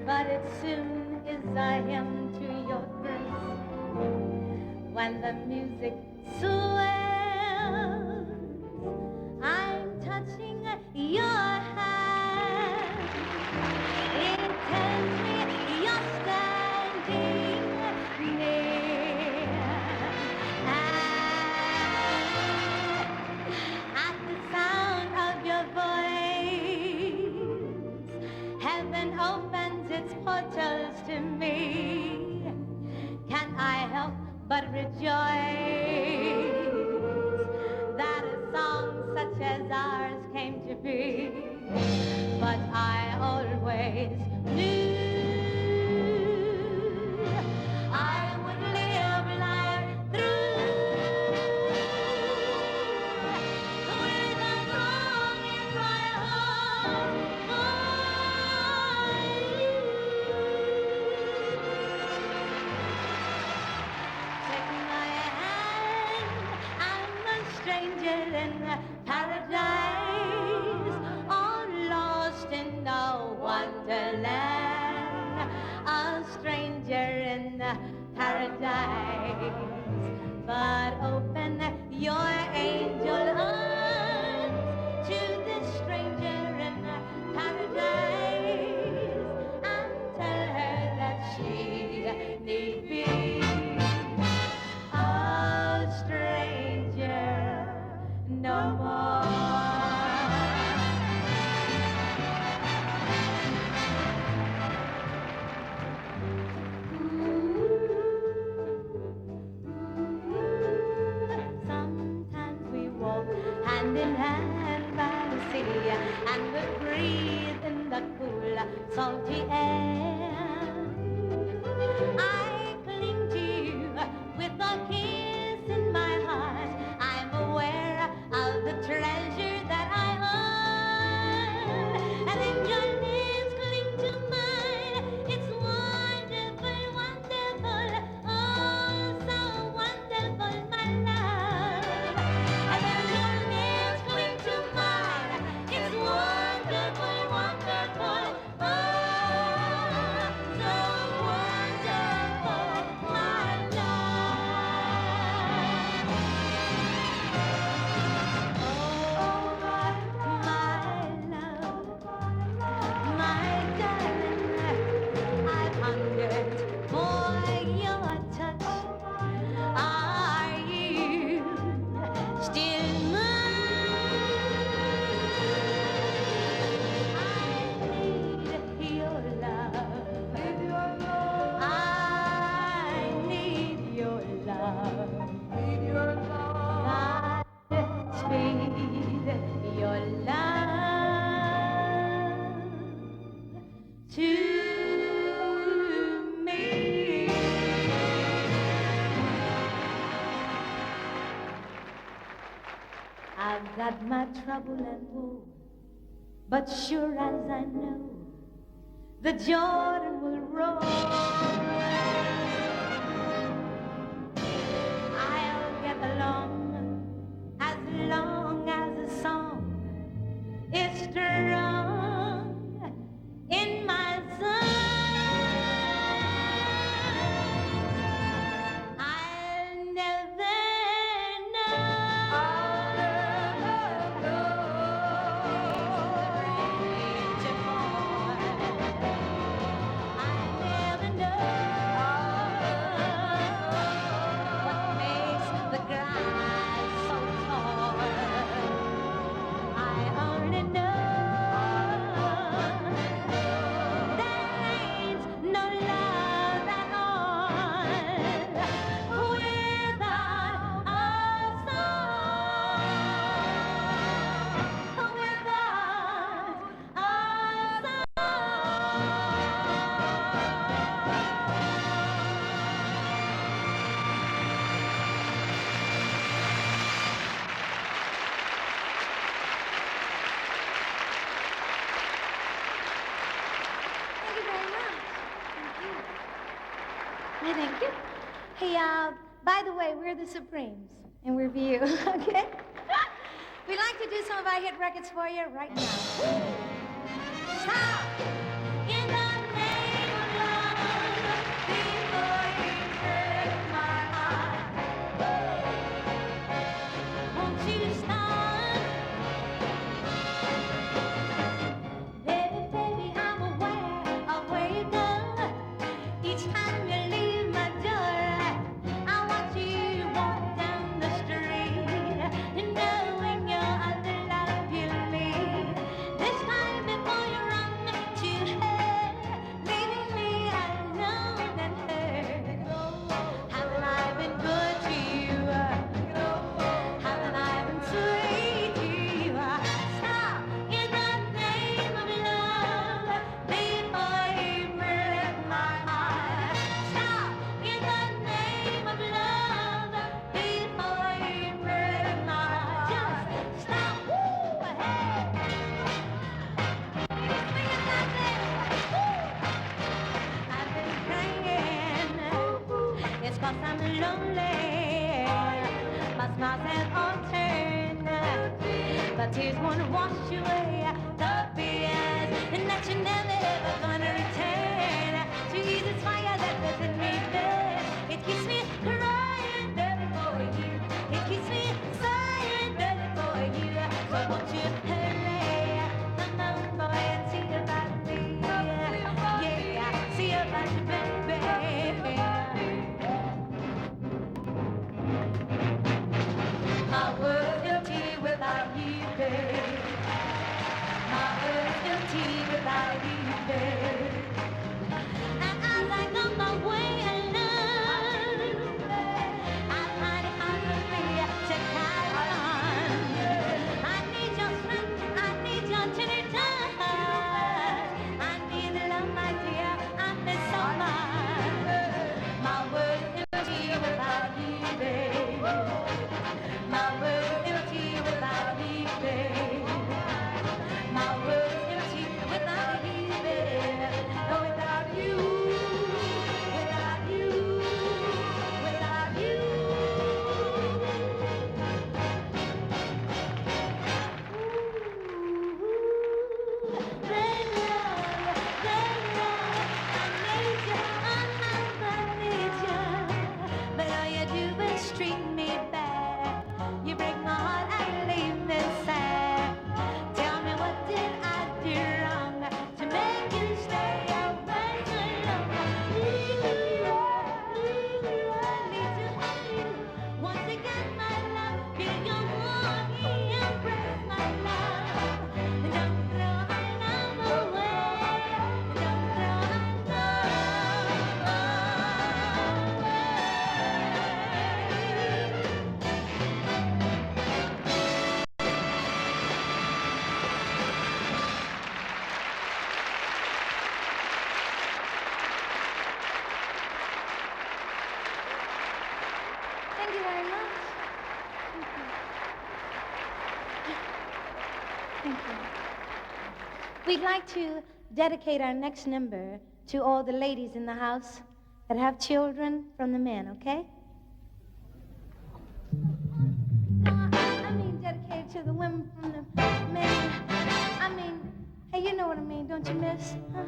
But as soon as I am to your breast, when the music swells, I'm touching your hand. It tells me you're standing near. And at the sound of your voice, heaven opens its portals to me. Can I help but rejoice that a song such as ours came to be? But I always knew I would live life through with a song in my heart for you. Take my hand, I'm a stranger in paradise, all lost in a wonderland, a stranger in paradise. But open your angel arms to this stranger in paradise and tell her that she need be a stranger no more. Sometimes we walk hand in hand by the sea, and we breathe in the cool, salty air. I cling to you with a kiss in my heart. I'm aware of the treasure that I own, and then your lips cling to mine. It's wonderful, wonderful, oh, so wonderful, my love. And then your lips cling to mine. It's wonderful, wonderful, oh, so wonderful, my love. Oh, my love, my darling, I've hungered for your touch. Are you still mine? I need your love. I need your love. Godspeed your love to me. I've got my trouble and woe, but sure as I know, the Jordan will roll. I'll get along as long as the song is strong in my soul. I'll never know. I'll never know. Thank you. Hey, by the way, we're the Supremes, and we're for you, okay? We'd like to do some of our hit records for you right now. Stop! In the name of love, before you break my heart, won't you stop? Baby, baby, I'm aware of where you go. Each time you leave my door, I watch you walk down the street, knowing you're the love you need. This time before you run to her, leaving me alone and hurt. Haven't I been good to you? Haven't I been sweet to you? Stop in the name of love before you break my heart. Stop in the name of love before you break my heart. Just stop. Woo! Hey! Swinging like this. Woo! I've been crying. It's 'cause I'm lonely. My smiles have all turned, but tears won't wash away the fears, and that you're never ever gonna return to ease this fire that within me burns. It keeps me crying dirty for you. It keeps me sighing dirty for you. So won't you hurry, come on, boy, and see about me? Yeah, see about you, baby. My world's empty without you, babe. My world's empty without you, babe. And as I go my way alone, I find it hard for me to carry on. I need your strength, I need your tender touch. I need the love, my dear, I miss so much. My world's empty without you, babe. My world's empty without you, babe. My world's empty without you, babe. No, without you, without you, without you. But all you do is treat me bad. You break my heart and leave me sad. Tell me, what did I do wrong to make you stay away so long? Need to have you. Once again, my love, feel your warm embrace, my love. Don't throw our love away. Don't throw our love away. Thank you very much. Thank you. We'd like to dedicate our next number to all the ladies in the house that have children from the men, okay? No, I mean dedicate to the women from the men. I mean, hey, you know what I mean, don't you, miss? Huh?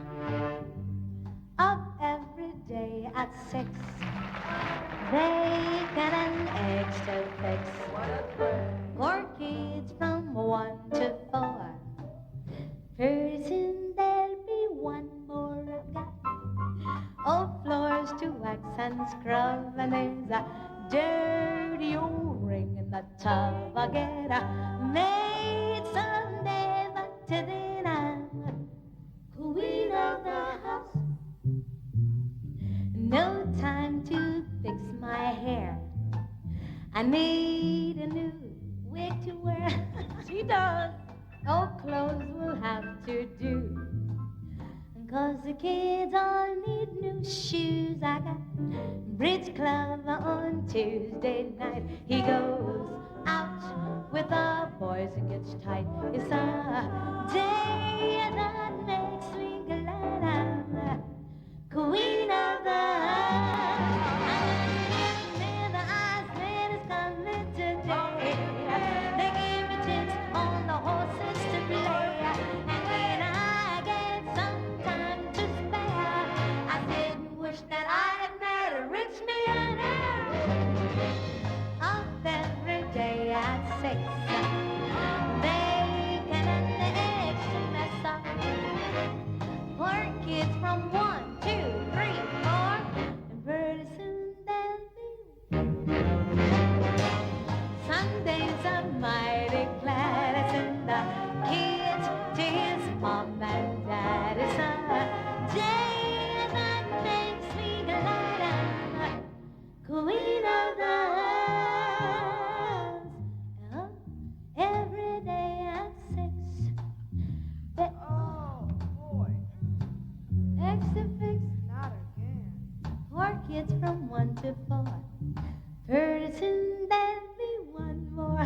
Up every day at 6. Bacon and eggs to fix. 4 kids from 1 to 4. Pretty soon there'll be one more. I've got old floors to wax and scrub, and there's a dirty old ring in the tub. I'll get a maid someday, but to then I'm queen of the house. No time to fix my hair. I need a new wig to wear. She does. Old clothes will have to do. 'Cause the kids all need new shoes. I got bridge club on Tuesday night. He goes out with the boys and gets tight. It's a day that makes me glad I'm the queen of the house.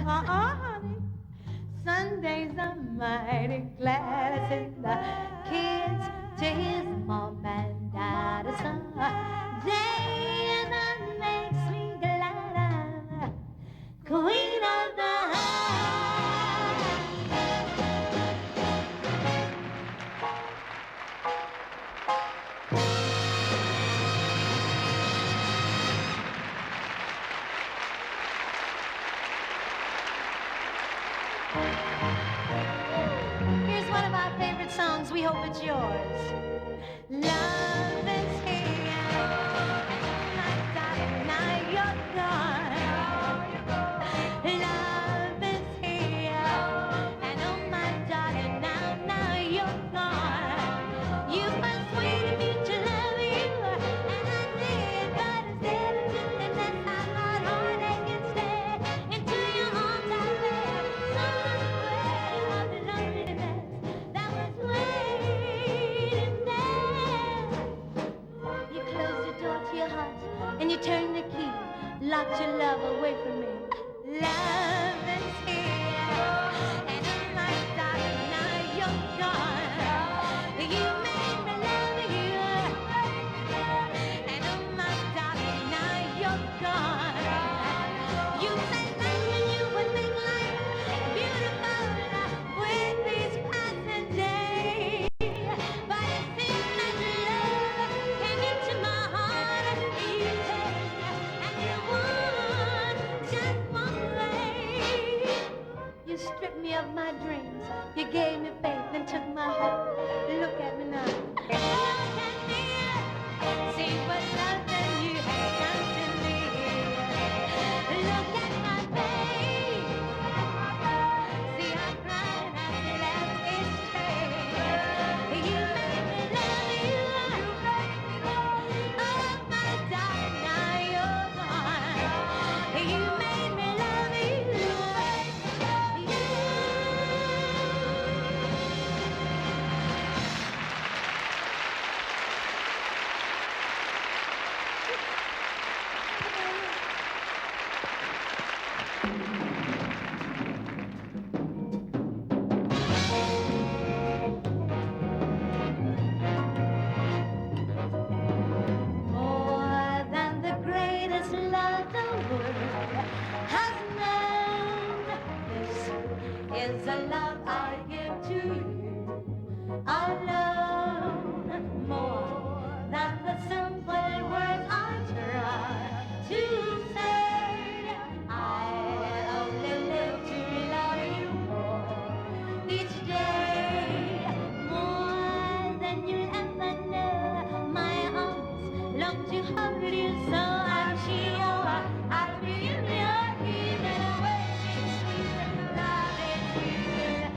honey. Sundays are mighty glad I send the kids to his mom and dad's son. Day that makes me glad I'm queen of the Here's one of our favorite songs. We hope it's yours. Love is here. My darling, now you're gone. Love is here. And oh, my darling, now you're gone. You persuaded me to love you, and I did, but instead of doing that, I got heartache instead. Into your arms I fell, so unaware of the loneliness that was waiting there. You closed the door to your heart, and you turned the key, locked your love away from me. Love is here, and oh, my darling, now you're gone. You made me love you, and oh, my darling, now you're gone. You said that when you would make life beautiful with these passing days, but it seems that love came into my heart, and you came, and you won just one way. You stripped me of my dreams, you gave me faith and took my hope. Look at me now. Look at me. See what love that you have done to me. Look at my face. See how crying has left its trace. You made me love you. Oh, my darling, now you're gone. You made me love you. More than the greatest love the world has known. This is the love I give to you alone. More than the simple words I try to say. I only live to love you more each day. More than you'll ever know. My arms long to hold you, so I'm sure I'll be in your even when it's sweet loving you.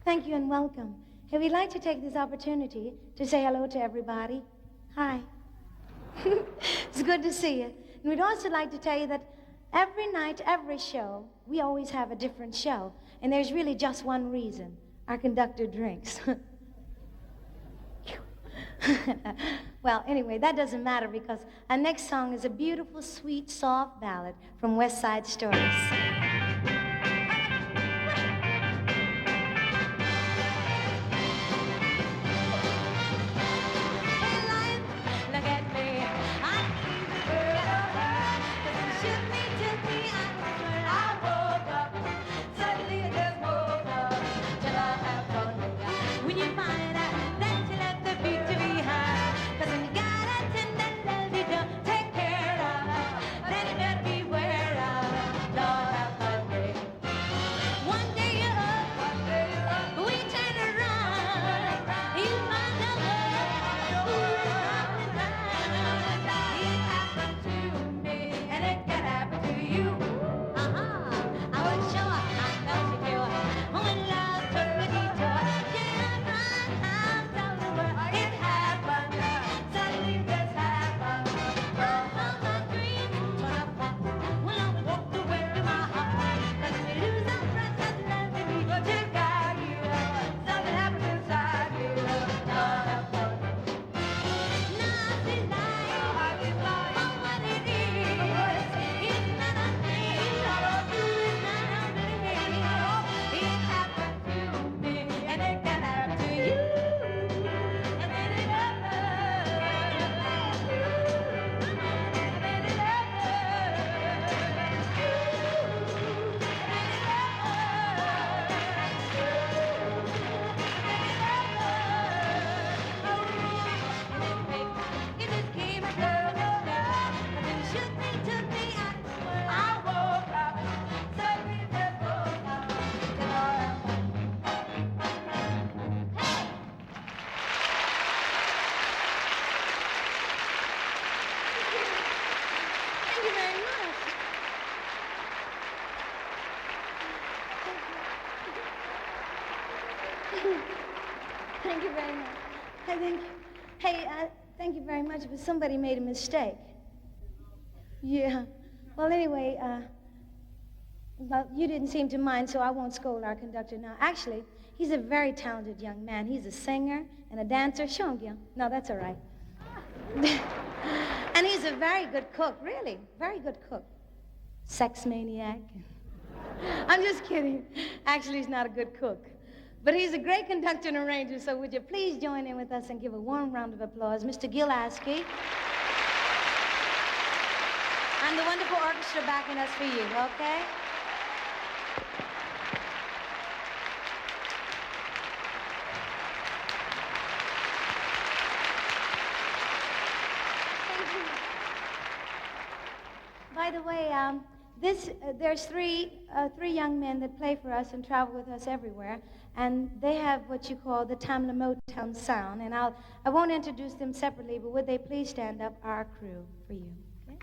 Thank you and welcome. Hey, we'd like to take this opportunity to say hello to everybody. Hi. It's good to see you. And we'd also like to tell you that every night, every show, we always have a different show. And there's really just one reason. Our conductor drinks. Well, anyway, that doesn't matter because our next song is a beautiful, sweet, soft ballad from West Side Stories. Thank you very much. Thank you very much, but somebody made a mistake. Yeah. Well, anyway, well, you didn't seem to mind, so I won't scold our conductor now. Actually, he's a very talented young man. He's a singer and a dancer. Show him, Gil. No, that's all right. And he's a very good cook, really. Very good cook. Sex maniac. I'm just kidding. Actually, he's not a good cook. But he's a great conductor and arranger, so would you please join in with us and give a warm round of applause, Mr. Gil Askey. And the wonderful orchestra backing us for you, okay? Thank you. By the way, there's three young men that play for us and travel with us everywhere, and they have what you call the Tamla Motown sound, and I won't introduce them separately, but would they please stand up, our crew, for you, okay?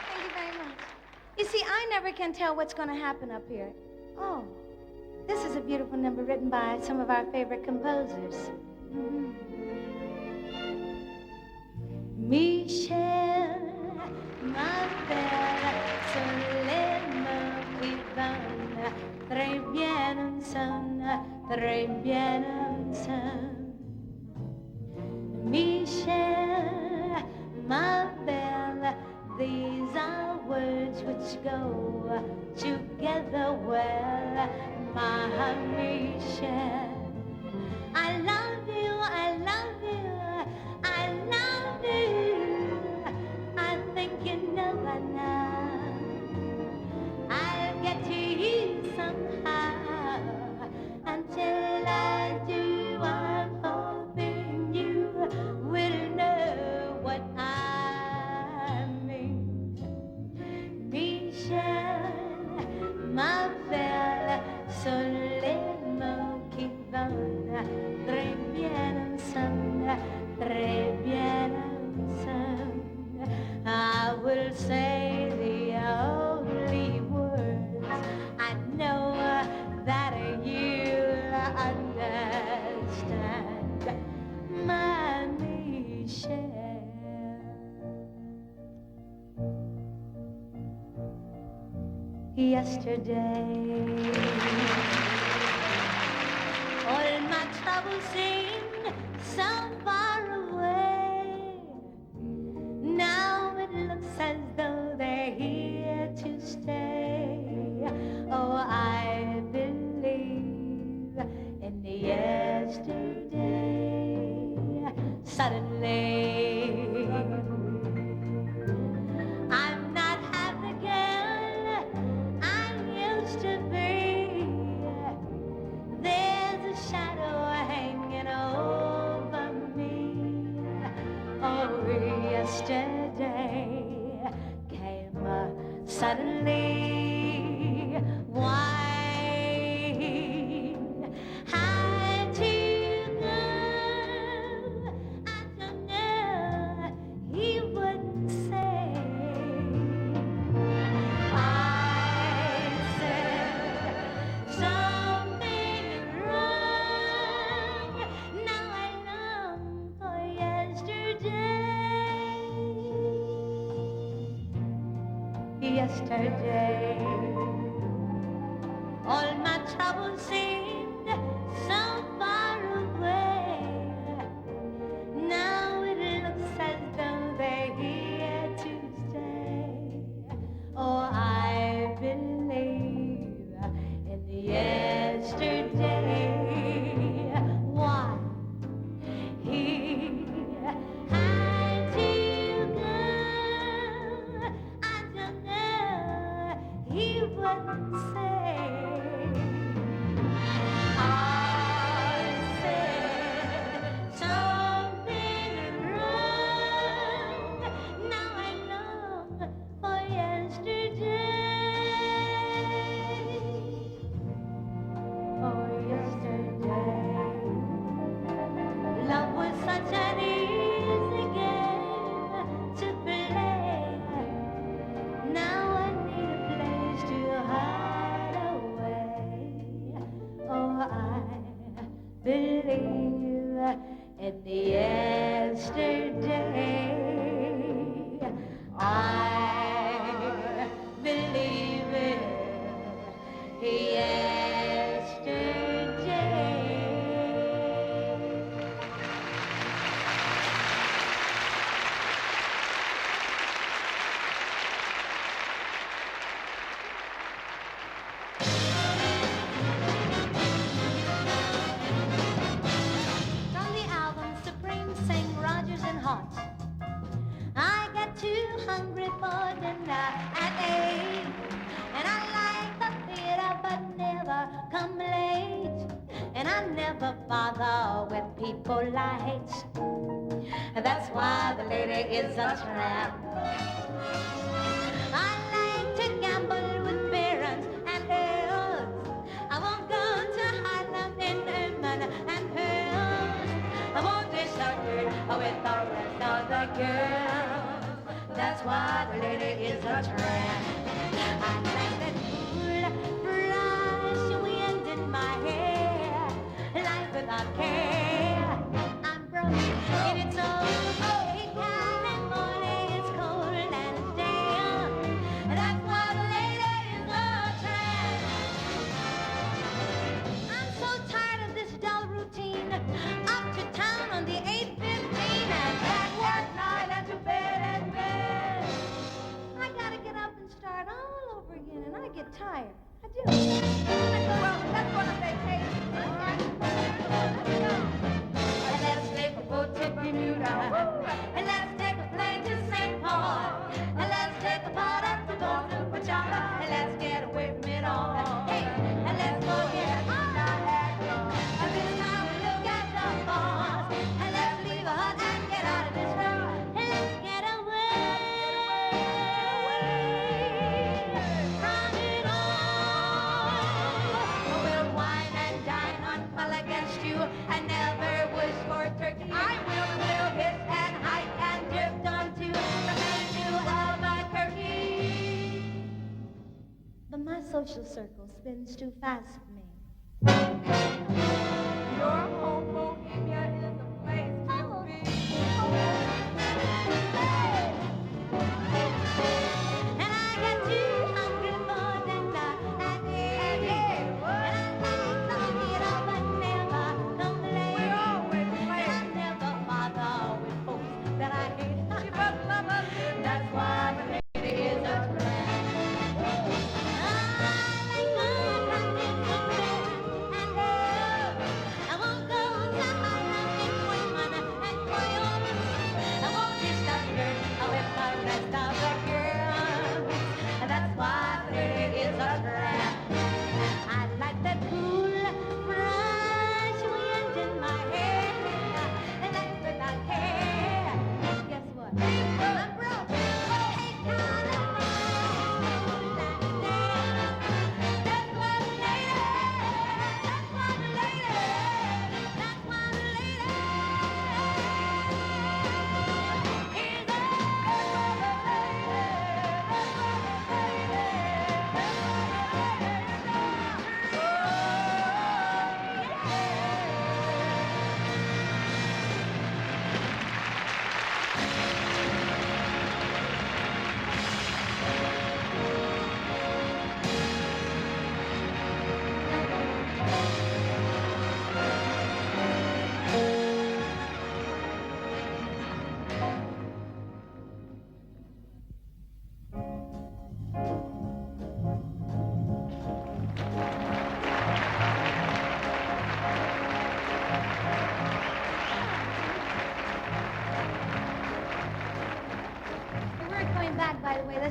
Thank you very much. You see, I never can tell what's going to happen up here. Oh. This is a beautiful number written by some of our favorite composers. Michel, ma belle, soleil qui donne, très bien ensemble. Michel, ma belle, these are words which go together well. My Michelle, I love you, I love you, I love you. I think you know by now. I'll get to you somehow. Until I do, I'm hoping you will know what I mean. Michelle, ma belle, soleil qui va très bien ensemble, très bien understand, my Michelle. Yesterday, all my troubles seemed so far away. Now it looks as though they're here to stay. Oh, I believe in yesterday. Suddenly, I'm not half the girl I used to be. There's a shadow hanging over me. Oh, yesterday came suddenly. Why had to go? I don't know. He wouldn't say. I said something wrong. Now I long for yesterday. Yesterday, all my troubles seemed so far away. Now it looks as though they're here to stay. Oh, I believe in yesterday. Why he had to go, I don't know. He wouldn't say. I said something wrong. Now I long for yesterday. Oh, yesterday, love was such an easy game to play. Now I need a place to hide away. Oh, I believe in yesterday. I believe in yesterday. From the album Supreme Sing Rogers and Hart. I get too hungry for dinner at 8, and I like the theater but never come late, and I never bother with people I hate. That's why the lady is a tramp. I like to gamble with parents and girls. I won't go to Harlem in Herman and Hills. I won't disagree with the rest of the girls. That's why the lady is a tramp. I like that cool, brush wind in my hair, life without care. I'm broke and it's okay. California is cold and it's damp. That's why the lady is a tramp. I'm so tired of this dull routine. Up to town on the 8:15 and back work night and to bed and bed. I gotta get up and start all over again, and I get tired. I do. Well, let's go on a vacation. And let's take a boat to Bermuda. And let's take a plane to St. Paul. And let's take a boat up to go to Pachanga. And let's get away from it all. Hey, and let's go get Niagara. And this time we look at the falls. And let's leave a hut and get out of this room. And let's get away from it all. We'll wine and dine on Pull Against You and never wish for turkey. I will hiss and hike and drift onto the menu of a turkey. But my social circle spins too fast for me.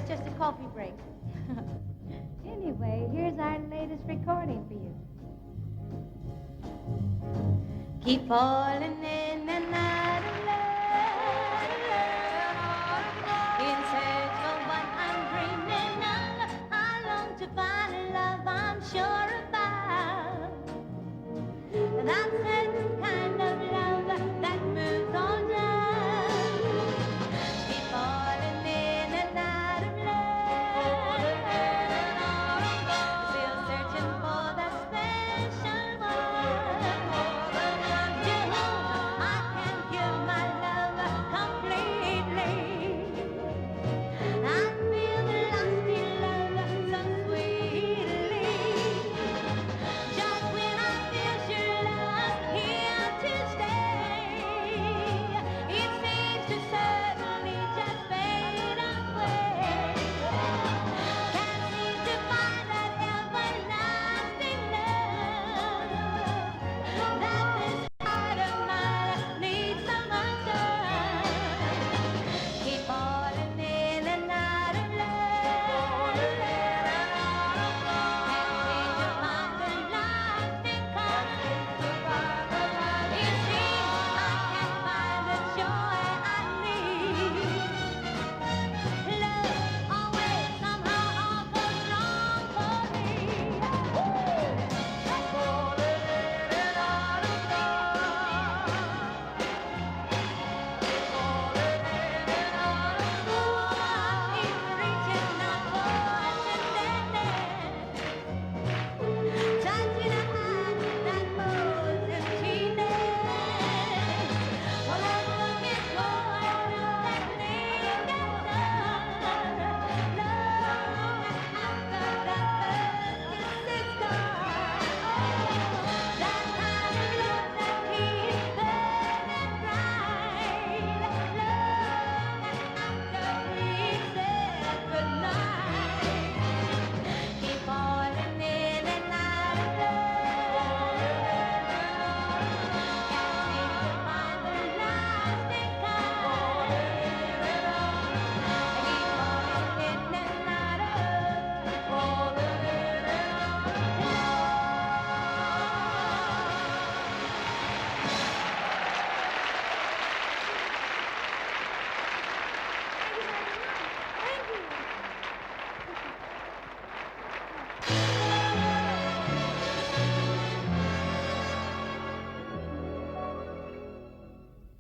that's just a coffee break. Anyway, here's our latest recording for you. Keep falling in and out of love, in search of what I'm dreaming of. I long to find a love I'm sure about. That certain kind of love that moves on down. Keep falling in and out of love, still searching for that special one to whom I can give my love completely. I feel lost in love so sweetly. Just when I feel sure love's here to stay, it seems to suddenly just fade away. Can't seem to find that everlasting love that this heart of mine needs so much of. Keep falling in and out of love, can't seem to find the lasting kind. It seems I can't find the joy I need. Love always somehow all goes wrong for me. He's reaching out for tenderness, touching a hand that moves in sweetness. Whatever is going on that lingers on, long after that first kiss is gone. That kind of love that keeps burning bright, long after we said goodnight. Keep falling in and out of love, can't seem to find the lasting kind. Keep falling in and out of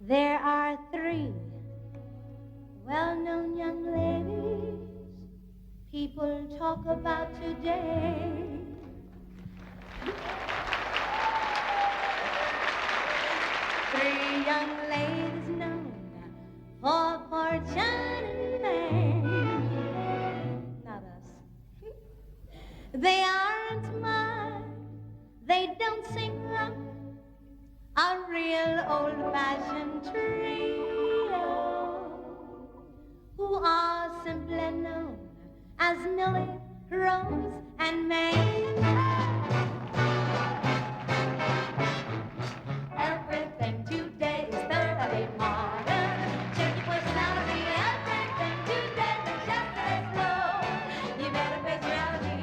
There are 3 well-known young ladies people talk about today. 3 young ladies known for fortune and fame. Not us. They aren't smart, they don't sing rock, a real old-fashioned trio who are simply known as Millie, Rose, and May. Everything today is thoroughly modern. Check your personality, everything today is just as slow. You better face reality,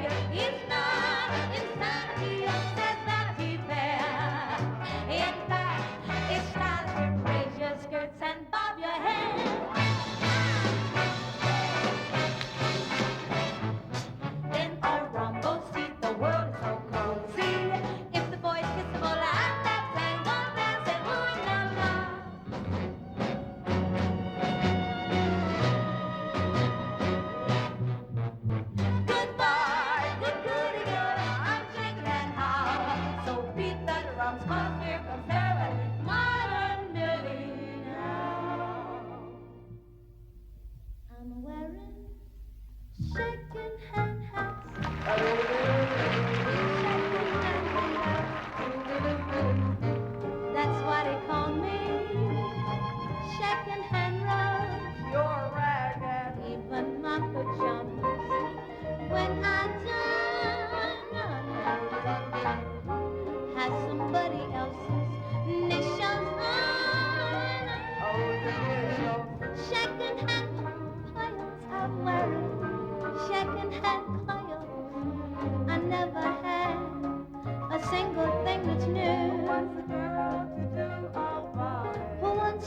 it's not insanity, it's Vanity Fair. In fact, it's time to raise your skirts and bob your hair. In a rumble seat, the world is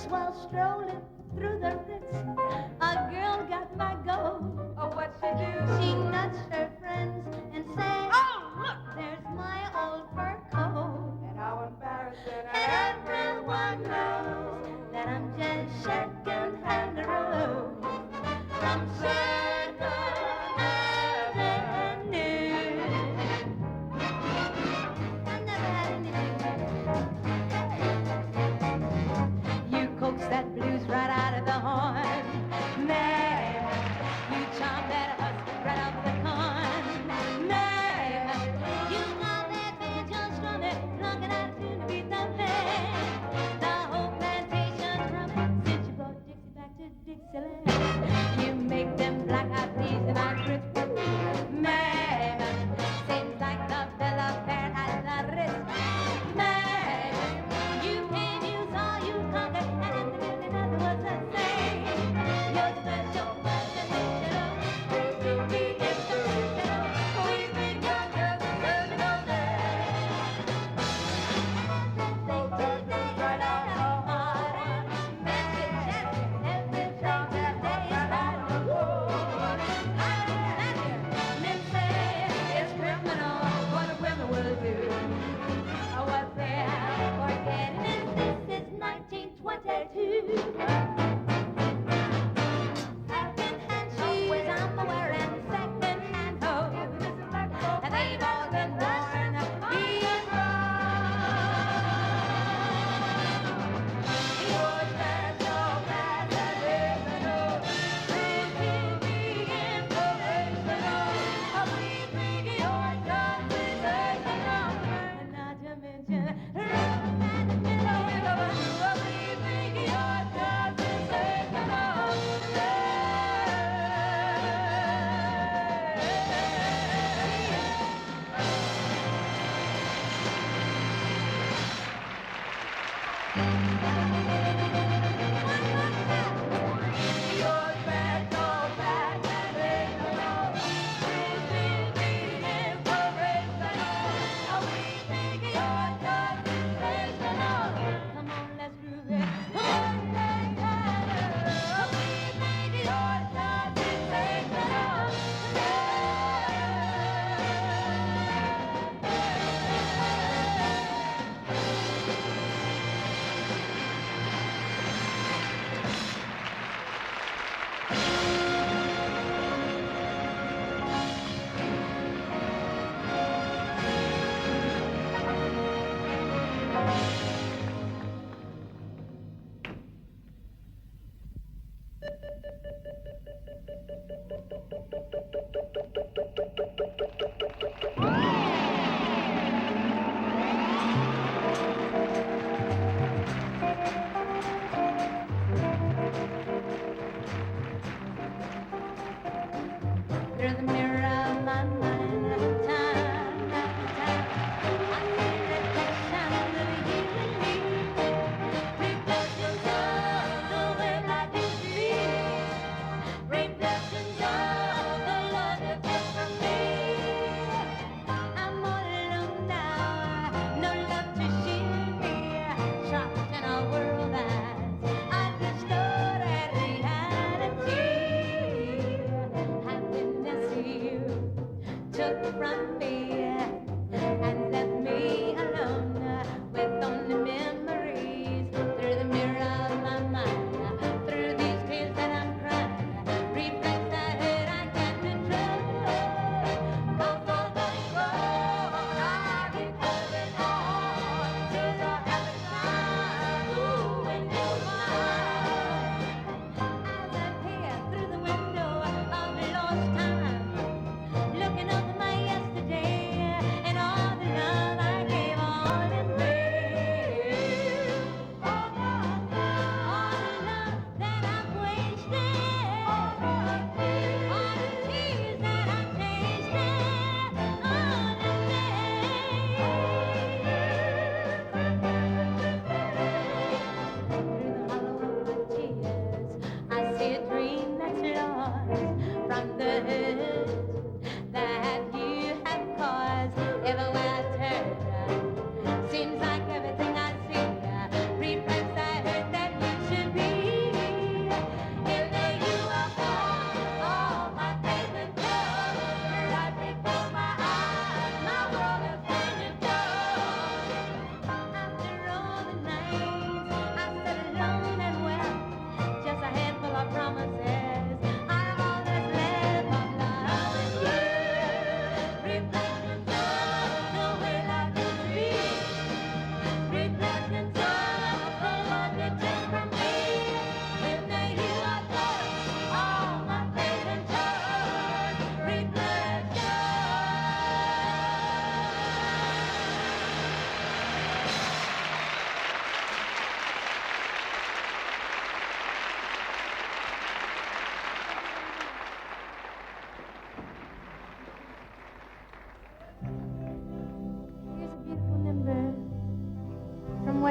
once while strolling through the Ritz, a girl got my goat. Oh, what'd she do? She nudged her friends and said, Oh, look! there's my old fur coat. And how embarrassing. Everyone knows that I'm just second-hand rose from Second Avenue. I never had anything. You coax that blues right out of the horn. Mary, you charm that husky right off the corn. Mary, you got that banjo strumming, knocking out a tune to beat the band. The whole plantation's drumming since you brought Dixie back to Dixieland. You make them black-eyed peas in our grip. Mary, seems like the bill of fare at the Ritz. Mary, you can't use all you conquer, and absolutely nothing was the same. You're special, but the digital, praise to be exceptional. We think you're just a personal day. Right out of heart, messages, everything today is right on board. Men say it's criminal what the women will do. What they're forgetting is this is 1922. Second-hand shoes I'm wearing, second-hand hose, and they've all been worn being Your special passageable, please give me informational. We think you're just sensational, and not to mention we think you're just sensational. Your special passageable, please give me informational. We think you're just sensational. Come on, let's groove it. We think you're just sensational.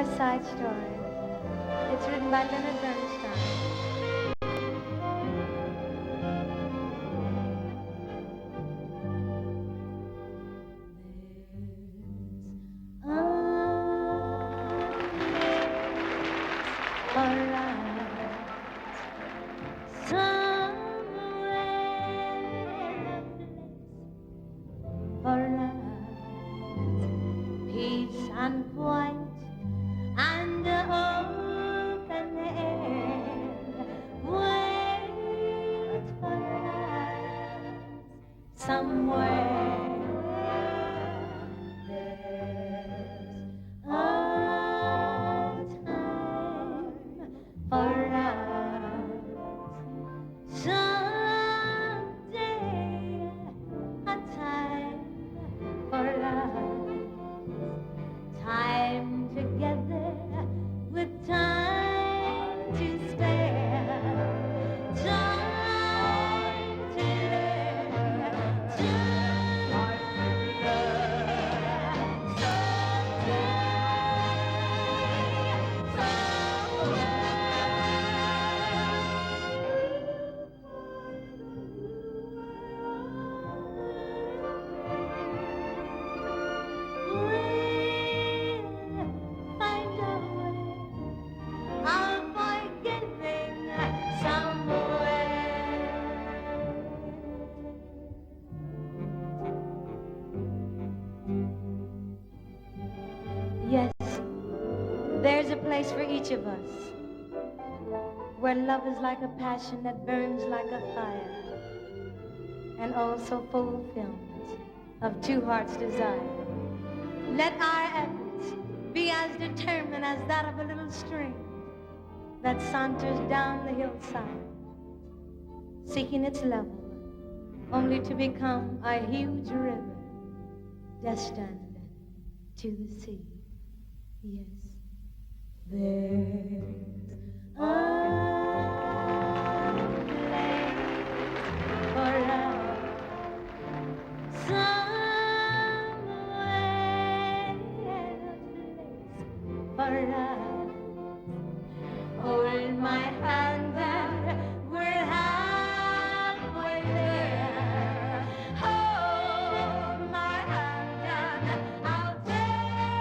West Side Story. It's written by Leonard Bernstein. Peace and quiet and open air. Wait for us somewhere. There's a time for us someday. A time for us. Time together with time to spare. Time to learn. Time to find a way of forgiving somewhere. Yes, there's a place for each of us where love is like a passion that burns like a fire and also fulfillment of two hearts' desire. Let our efforts be as determined as that of a little stream that saunters down the hillside, seeking its level, only to become a huge river destined to the sea. Yes, there's a place for us somewhere, for us. Hold my hand and we're halfway there. Hold my hand and I'll take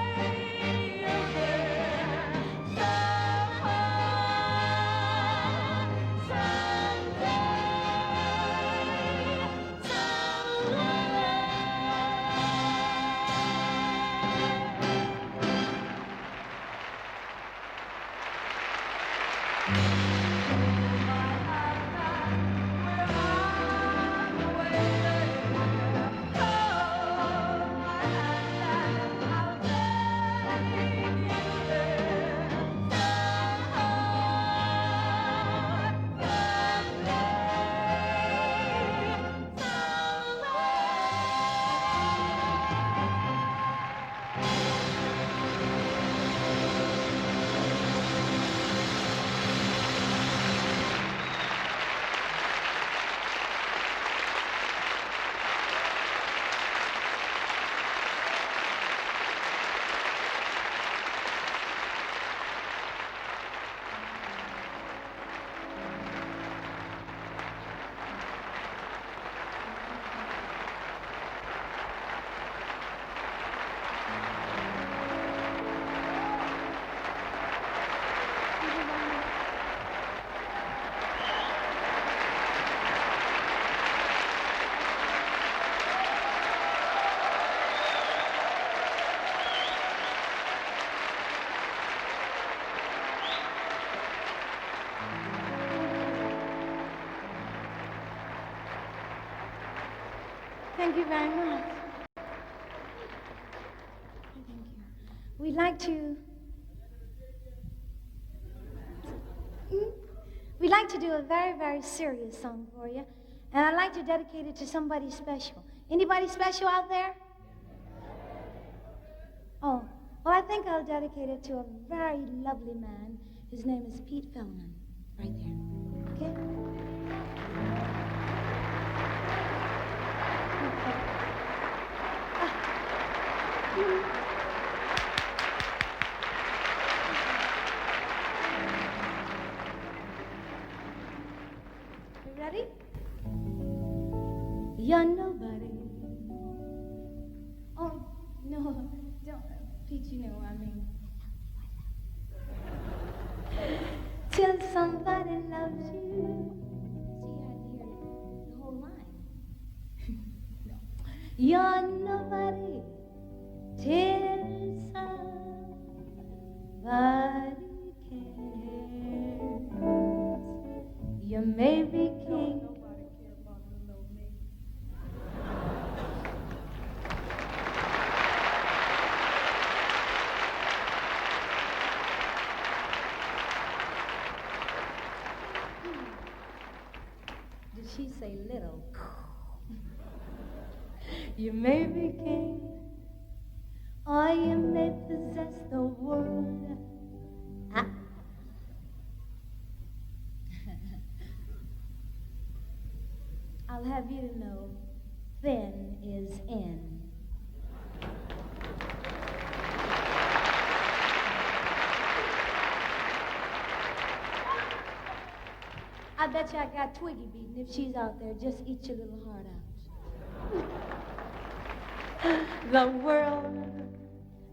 you there. Thank you very much. Thank you. We'd like to do a very, very serious song for you, and I'd like to dedicate it to somebody special. Anybody special out there? Oh, well, I think I'll dedicate it to a very lovely man. His name is Pete Feldman, right there. Okay? You're nobody. Oh, no, don't, Pete, you know, I mean. Till somebody loves you. See, you have to hear the whole line. No. You're nobody till somebody cares. You may be king. Nobody cares about little me. Did she say little? You may be king, or you may possess the world. Ah. I'll have you to know, thin is in. I bet you I got Twiggy beaten. If she's out there, just eat your little heart out. The world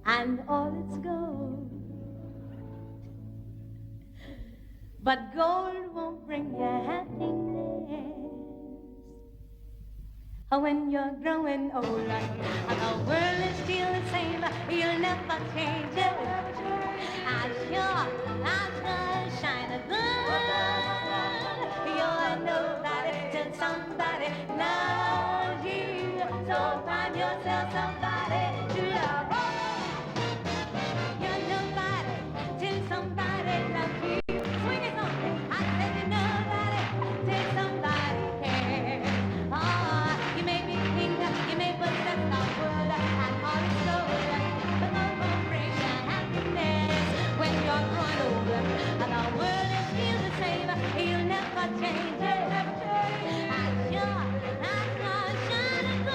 and all its gold, but gold won't bring you happiness. When you're growing older, and the world is still the same, you'll never change it. I'm sure shine a good. You're nobody till somebody loves you. So find yourself somebody to love. You're nobody till somebody loves you. Swing it on me. I said you're nobody till somebody cares. Oh, you may be king, you may possess the world and all its gold, but no one brings you happiness when you're growing older. And the world is still the same, you'll never change it. I'm sure shine a good.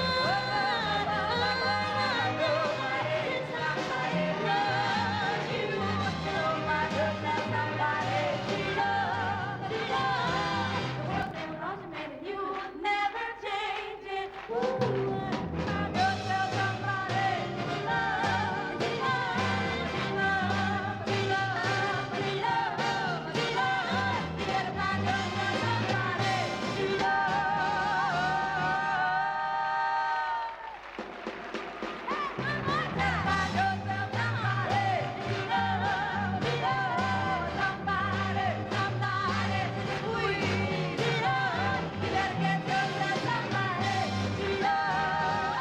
Nobody till somebody loves you. Nobody till somebody to love. The world may rush you, maybe you never change it. Find yourself somebody to love. To love. You gotta find yourself somebody to love. Hey, one more time. Find yourself somebody to love. Somebody, sweet to love. You gotta get yourself somebody to love.